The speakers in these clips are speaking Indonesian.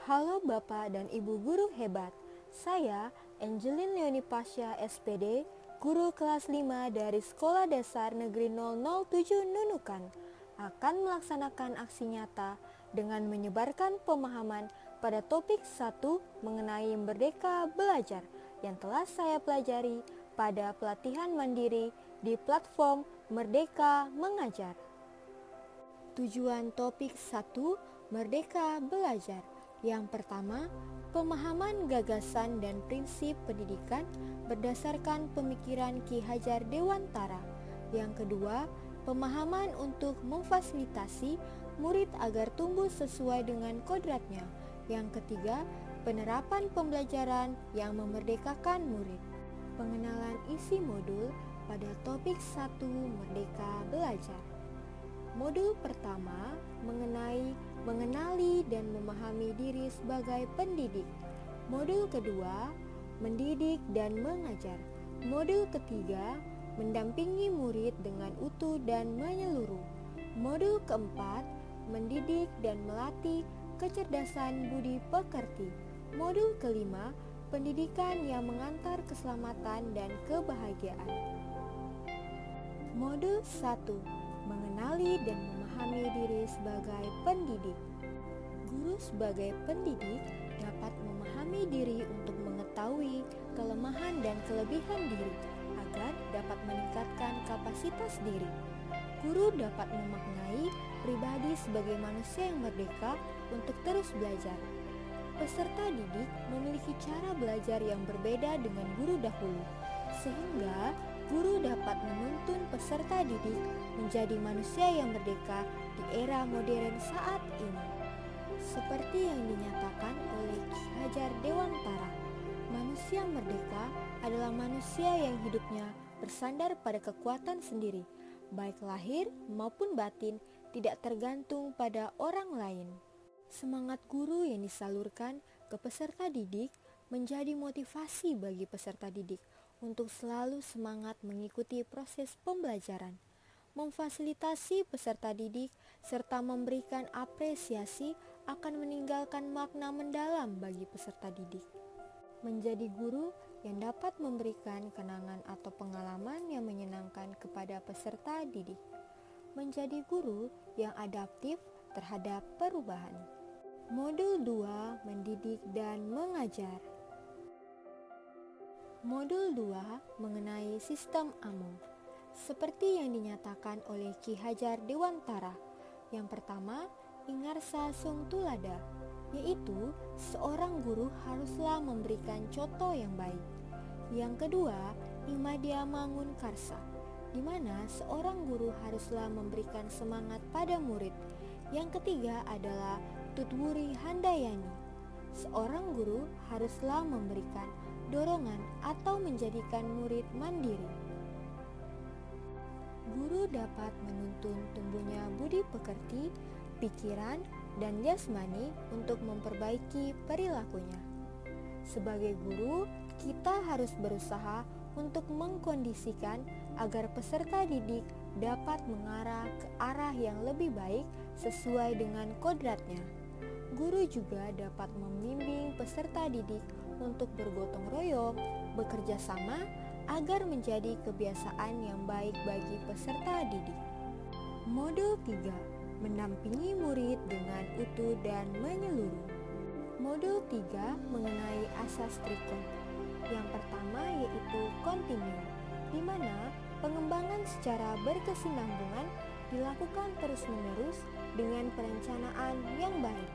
Halo Bapak dan Ibu guru hebat. Saya Angelin Leoni Pasha SPD, guru kelas 5 dari Sekolah Dasar Negeri 007 Nunukan, akan melaksanakan aksi nyata dengan menyebarkan pemahaman pada topik 1 mengenai Merdeka Belajar yang telah saya pelajari pada pelatihan mandiri di platform Merdeka Mengajar. Tujuan topik 1 Merdeka Belajar. Yang pertama, pemahaman gagasan dan prinsip pendidikan berdasarkan pemikiran Ki Hajar Dewantara. Yang kedua, pemahaman untuk memfasilitasi murid agar tumbuh sesuai dengan kodratnya. Yang ketiga, penerapan pembelajaran yang memerdekakan murid. Pengenalan isi modul pada topik 1 Merdeka Belajar. Modul pertama mengenali dan memahami diri sebagai pendidik. Modul kedua, mendidik dan mengajar. Modul ketiga, mendampingi murid dengan utuh dan menyeluruh. Modul keempat, mendidik dan melatih kecerdasan budi pekerti. Modul kelima, pendidikan yang mengantar keselamatan dan kebahagiaan. Modul 1, mengenali dan memahami diri sebagai pendidik. Guru sebagai pendidik dapat memahami diri untuk mengetahui kelemahan dan kelebihan diri agar dapat meningkatkan kapasitas diri. Guru dapat memaknai pribadi sebagai manusia yang merdeka untuk terus belajar. Peserta didik memiliki cara belajar yang berbeda dengan guru dahulu, sehingga guru dapat menuntun peserta didik menjadi manusia yang merdeka di era modern saat ini. Seperti yang dinyatakan oleh Ki Hajar Dewantara, manusia merdeka adalah manusia yang hidupnya bersandar pada kekuatan sendiri, baik lahir maupun batin, tidak tergantung pada orang lain. Semangat guru yang disalurkan ke peserta didik menjadi motivasi bagi peserta didik untuk selalu semangat mengikuti proses pembelajaran, memfasilitasi peserta didik, serta memberikan apresiasi akan meninggalkan makna mendalam bagi peserta didik. Menjadi guru yang dapat memberikan kenangan atau pengalaman yang menyenangkan kepada peserta didik. Menjadi guru yang adaptif terhadap perubahan. Modul 2, mendidik dan mengajar. Modul 2 mengenai sistem AMO. Seperti yang dinyatakan oleh Ki Hajar Dewantara. Yang pertama, Ingarsa Sung Tulada, yaitu seorang guru haruslah memberikan contoh yang baik. Yang kedua, Imadia Mangun Karsa, di mana seorang guru haruslah memberikan semangat pada murid. Yang ketiga adalah Tutwuri Handayani, seorang guru haruslah memberikan dorongan atau menjadikan murid mandiri. Guru dapat menuntun tumbuhnya budi pekerti, pikiran, dan jasmani untuk memperbaiki perilakunya. Sebagai guru, kita harus berusaha untuk mengkondisikan agar peserta didik dapat mengarah ke arah yang lebih baik sesuai dengan kodratnya. Guru juga dapat membimbing peserta didik untuk bergotong royong, bekerja sama agar menjadi kebiasaan yang baik bagi peserta didik. Modul 3, mendampingi murid dengan utuh dan menyeluruh. Modul 3 mengenai asas Trikon. Yang pertama yaitu kontinu, di mana pengembangan secara berkesinambungan dilakukan terus-menerus dengan perencanaan yang baik.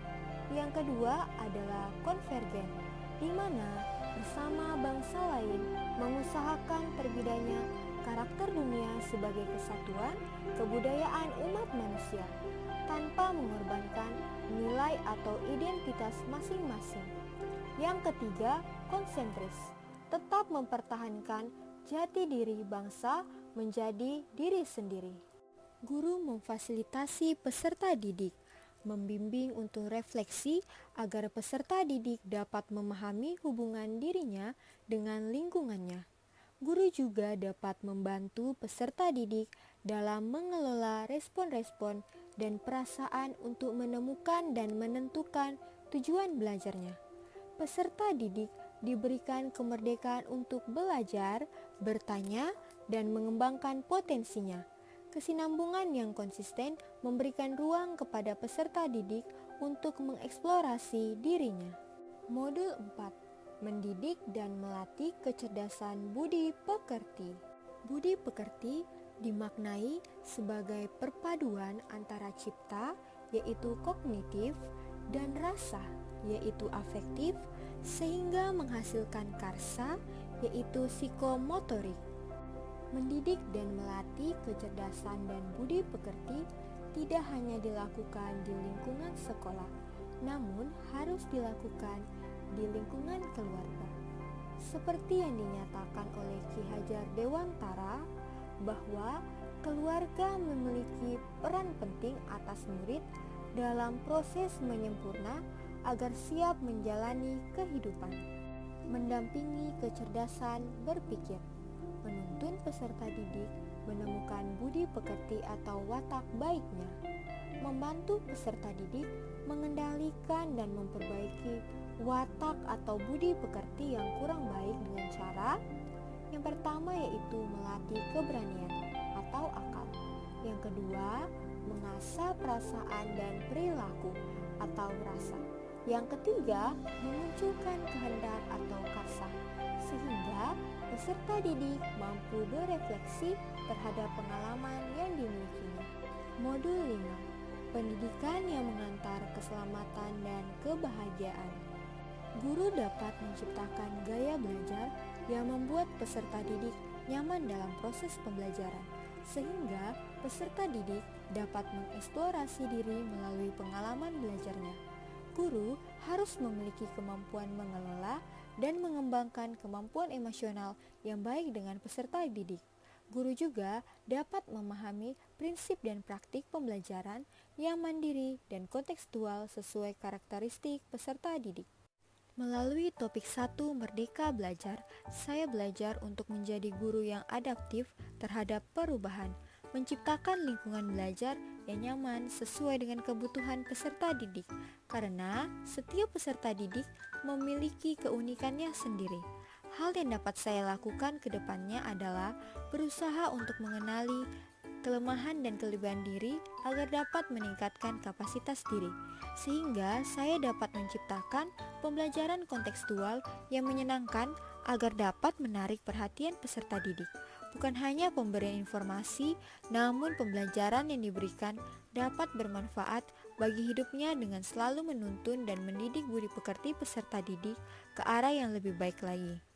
Yang kedua adalah konvergen, di mana bersama bangsa lain mengusahakan terbitanya karakter dunia sebagai kesatuan kebudayaan umat manusia tanpa mengorbankan nilai atau identitas masing-masing. Yang ketiga, konsentris, tetap mempertahankan jati diri bangsa menjadi diri sendiri. Guru memfasilitasi peserta didik, membimbing untuk refleksi agar peserta didik dapat memahami hubungan dirinya dengan lingkungannya. Guru juga dapat membantu peserta didik dalam mengelola respon-respon dan perasaan untuk menemukan dan menentukan tujuan belajarnya. Peserta didik diberikan kemerdekaan untuk belajar, bertanya, dan mengembangkan potensinya. Kesinambungan yang konsisten memberikan ruang kepada peserta didik untuk mengeksplorasi dirinya. Modul 4. Mendidik dan melatih kecerdasan budi pekerti. Budi pekerti dimaknai sebagai perpaduan antara cipta, yaitu kognitif, dan rasa, yaitu afektif, sehingga menghasilkan karsa, yaitu psikomotorik. Mendidik dan melatih kecerdasan dan budi pekerti tidak hanya dilakukan di lingkungan sekolah, namun harus dilakukan di lingkungan keluarga. Seperti yang dinyatakan oleh Ki Hajar Dewantara, bahwa keluarga memiliki peran penting atas murid dalam proses menyempurna agar siap menjalani kehidupan. Mendampingi kecerdasan berpikir, menuntun peserta didik menemukan budi pekerti atau watak baiknya, membantu peserta didik mengendalikan dan memperbaiki watak atau budi pekerti yang kurang baik dengan cara yang pertama yaitu melatih keberanian atau akal. Yang kedua, mengasah perasaan dan perilaku atau rasa. Yang ketiga, memunculkan kehendak atau karsa, sehingga peserta didik mampu berefleksi terhadap pengalaman yang dimilikinya. Modul 5. Pendidikan yang mengantar keselamatan dan kebahagiaan. Guru dapat menciptakan gaya belajar yang membuat peserta didik nyaman dalam proses pembelajaran, sehingga peserta didik dapat mengeksplorasi diri melalui pengalaman belajarnya. Guru harus memiliki kemampuan mengelola dan mengembangkan kemampuan emosional yang baik dengan peserta didik. Guru juga dapat memahami prinsip dan praktik pembelajaran yang mandiri dan kontekstual sesuai karakteristik peserta didik. Melalui topik 1 Merdeka Belajar, saya belajar untuk menjadi guru yang adaptif terhadap perubahan, menciptakan lingkungan belajar yang nyaman sesuai dengan kebutuhan peserta didik, karena setiap peserta didik memiliki keunikannya sendiri. Hal yang dapat saya lakukan ke depannya adalah berusaha untuk mengenali kelemahan dan kelebihan diri agar dapat meningkatkan kapasitas diri, sehingga saya dapat menciptakan pembelajaran kontekstual yang menyenangkan agar dapat menarik perhatian peserta didik. Bukan hanya pemberian informasi, namun pembelajaran yang diberikan dapat bermanfaat bagi hidupnya dengan selalu menuntun dan mendidik budi pekerti peserta didik ke arah yang lebih baik lagi.